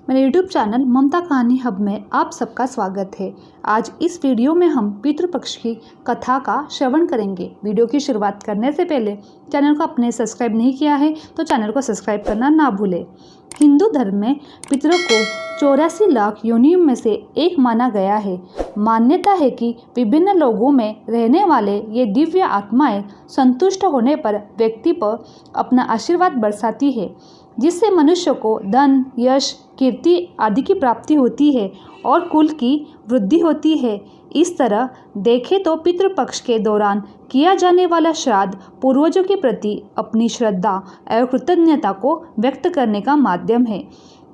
मेरे YouTube channel ममता कहानी hub में आप सबका स्वागत है। आज इस वीडियो में हम पितृपक्ष की कथा का श्रवण करेंगे। वीडियो की शुरुआत करने से पहले चैनल को आपने सब्सक्राइब नहीं किया है तो चैनल को सब्सक्राइब करना ना भूलें। हिंदू धर्म में पितरों को 84 लाख योनियों में से एक माना गया है। मान्यता है कि विभिन्न लोगों में रहने वाले ये दिव्य आत्माएं संतुष्ट होने पर व्यक्ति पर अपना आशीर्वाद बरसाती है, जिससे मनुष्य को धन, यश, कीर्ति आदि की प्राप्ति होती है और कुल की वृद्धि होती है। इस तरह देखें तो पितृपक्ष के दौरान किया जाने वाला श्राद्ध पूर्वजों के प्रति अपनी श्रद्धा एवं कृतज्ञता को व्यक्त करने का माध्यम है,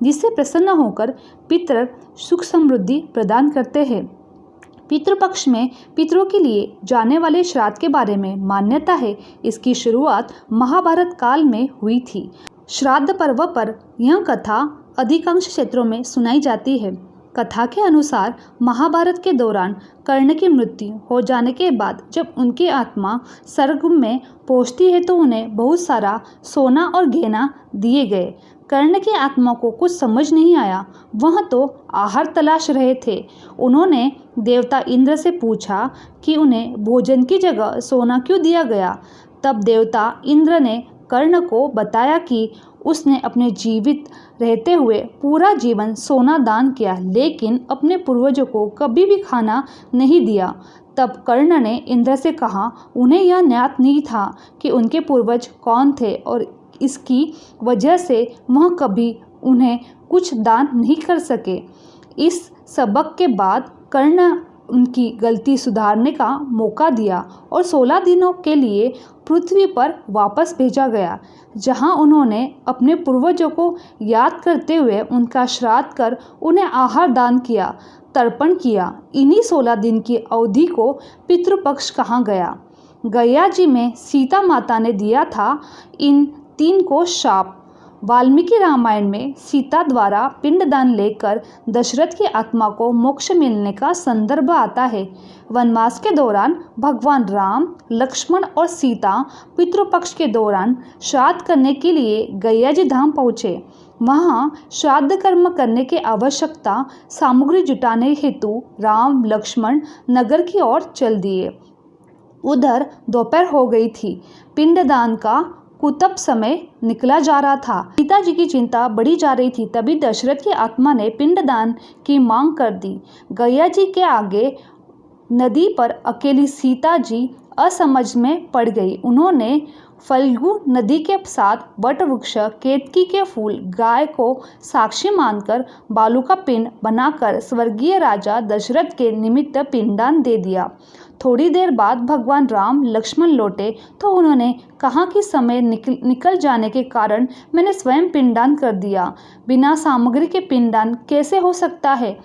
जिससे प्रसन्न होकर पितर सुख समृद्धि प्रदान करते हैं। पितृपक्ष में पितरों के लिए जाने वाले श्राद्ध के बारे में मान्यता है। इसकी शुरुआत महाभारत काल में हुई थी। श्राद्ध पर्व पर यह कथा अधिकांश क्षेत्रों में सुनाई जाती है। कथा के अनुसार महाभारत के दौरान कर्ण की मृत्यु हो जाने के बाद जब उनकी आत्मा स्वर्ग में पहुंचती है तो उन्हें बहुत सारा सोना और गहना दिए गए। कर्ण की आत्मा को कुछ समझ नहीं आया, वह तो आहार तलाश रहे थे। उन्होंने देवता इंद्र से पूछा कि उन्हें भोजन की जगह सोना क्यों दिया गया। तब देवता इंद्र ने कर्ण को बताया कि उसने अपने जीवित रहते हुए पूरा जीवन सोना दान किया, लेकिन अपने पूर्वजों को कभी भी खाना नहीं दिया। तब कर्ण ने इंद्र से कहा, उन्हें यह ज्ञात नहीं था कि उनके पूर्वज कौन थे और इसकी वजह से वह कभी उन्हें कुछ दान नहीं कर सके। इस सबक के बाद कर्ण उनकी गलती सुधारने का मौका दिया और 16 दिनों के लिए पृथ्वी पर वापस भेजा गया, जहां उन्होंने अपने पूर्वजों को याद करते हुए उनका श्राद्ध कर उन्हें आहार दान किया, तर्पण किया। इन्हीं 16 दिन की अवधि को पितृपक्ष कहा गया। गया जी में सीता माता ने दिया था इन 3 को शाप। वाल्मीकि रामायण में सीता द्वारा पिंडदान लेकर दशरथ की आत्मा को मोक्ष मिलने का संदर्भ आता है। वनवास के दौरान भगवान राम, लक्ष्मण और सीता पितृपक्ष के दौरान श्राद्ध करने के लिए गया जी धाम पहुँचे। वहाँ श्राद्ध कर्म करने की आवश्यकता सामग्री जुटाने हेतु राम लक्ष्मण नगर की ओर चल दिए। उधर दोपहर हो गई थी। पिंडदान का कुतब समय निकला जा रहा था। सीता जी की चिंता बढ़ी जा रही थी। तभी दशरथ की आत्मा ने पिंडदान की मांग कर दी। गया जी के आगे नदी पर अकेली सीता जी असमझ में पड़ गई। उन्होंने फल्गु नदी के साथ वट वृक्ष, केतकी के फूल, गाय को साक्षी मानकर बालू का पिंड बनाकर स्वर्गीय राजा दशरथ के निमित्त पिंडदान दे दिया। थोड़ी देर बाद भगवान राम लक्ष्मण लौटे तो उन्होंने कहा कि समय निकल जाने के कारण मैंने स्वयं पिंडदान कर दिया। बिना सामग्री के पिंडदान कैसे हो सकता है?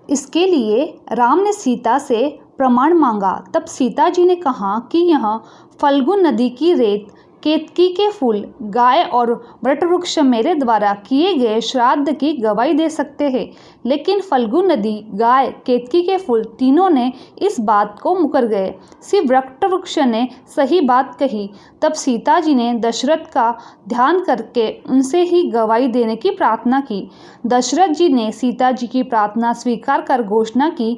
इसके लिए राम ने सीता से प्रमाण मांगा। तब सीता जी ने कहा कि यह फल्गु नदी की रेत, केतकी के फूल, गाय और वटवृक्ष मेरे द्वारा किए गए श्राद्ध की गवाही दे सकते हैं। लेकिन फल्गु नदी, गाय, केतकी के फूल तीनों ने इस बात को मुकर गए। सिर्फ वटवृक्ष ने सही बात कही। तब सीता जी ने दशरथ का ध्यान करके उनसे ही गवाही देने की प्रार्थना की। दशरथ जी ने सीता जी की प्रार्थना स्वीकार कर घोषणा की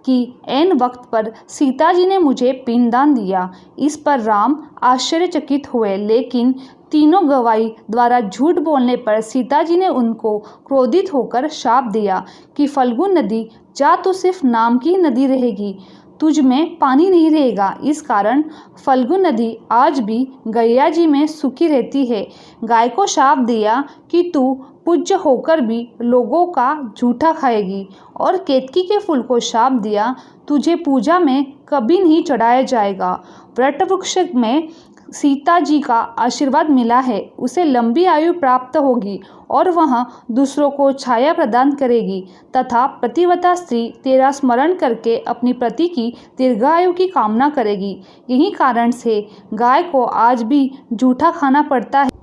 कि ऐन वक्त पर सीता जी ने मुझे पिंडदान दिया। इस पर राम आश्चर्यचकित हुए, लेकिन तीनों गवाही द्वारा झूठ बोलने पर सीता जी ने उनको क्रोधित होकर शाप दिया कि फल्गु नदी, जा तो सिर्फ नाम की नदी रहेगी, तुझ में पानी नहीं रहेगा। इस कारण फल्गु नदी आज भी गया जी में सूखी रहती है। गाय को शाप दिया कि तू पूज्य होकर भी लोगों का झूठा खाएगी, और केतकी के फूल को शाप दिया, तुझे पूजा में कभी नहीं चढ़ाया जाएगा। वटवृक्ष में सीता जी का आशीर्वाद मिला है, उसे लंबी आयु प्राप्त होगी और वह दूसरों को छाया प्रदान करेगी तथा पतिव्रता स्त्री तेरा स्मरण करके अपनी पति की दीर्घायु की कामना करेगी। यही कारण से गाय को आज भी जूठा खाना पड़ता है।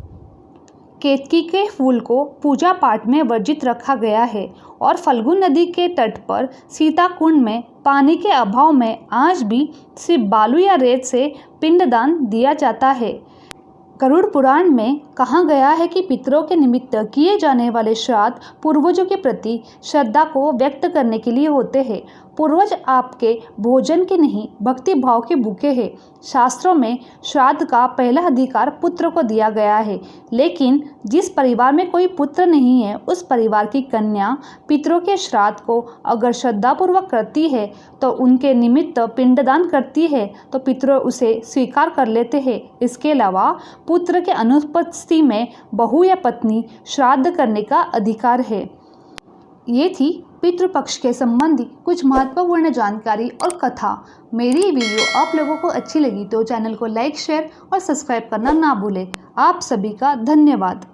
केतकी के फूल को पूजा पाठ में वर्जित रखा गया है और फल्गु नदी के तट पर सीता कुंड में पानी के अभाव में आज भी सिर्फ बालू या रेत से पिंडदान दिया जाता है। गरुड़ पुराण में कहा गया है कि पितरों के निमित्त किए जाने वाले श्राद्ध पूर्वजों के प्रति श्रद्धा को व्यक्त करने के लिए होते हैं। पूर्वज आपके भोजन के नहीं, भक्ति भाव के भूखे हैं। शास्त्रों में श्राद्ध का पहला अधिकार पुत्र को दिया गया है, लेकिन जिस परिवार में कोई पुत्र नहीं है, उस परिवार की कन्या पितरों के श्राद्ध को अगर श्रद्धापूर्वक करती है तो उनके निमित्त पिंडदान करती है तो पितर उसे स्वीकार कर लेते हैं। इसके अलावा पुत्र के अनुपस्थिति में बहू या पत्नी श्राद्ध करने का अधिकार है। ये थी पितृपक्ष के संबंधी कुछ महत्वपूर्ण जानकारी और कथा। मेरी वीडियो आप लोगों को अच्छी लगी तो चैनल को लाइक, शेयर और सब्सक्राइब करना ना भूलें। आप सभी का धन्यवाद।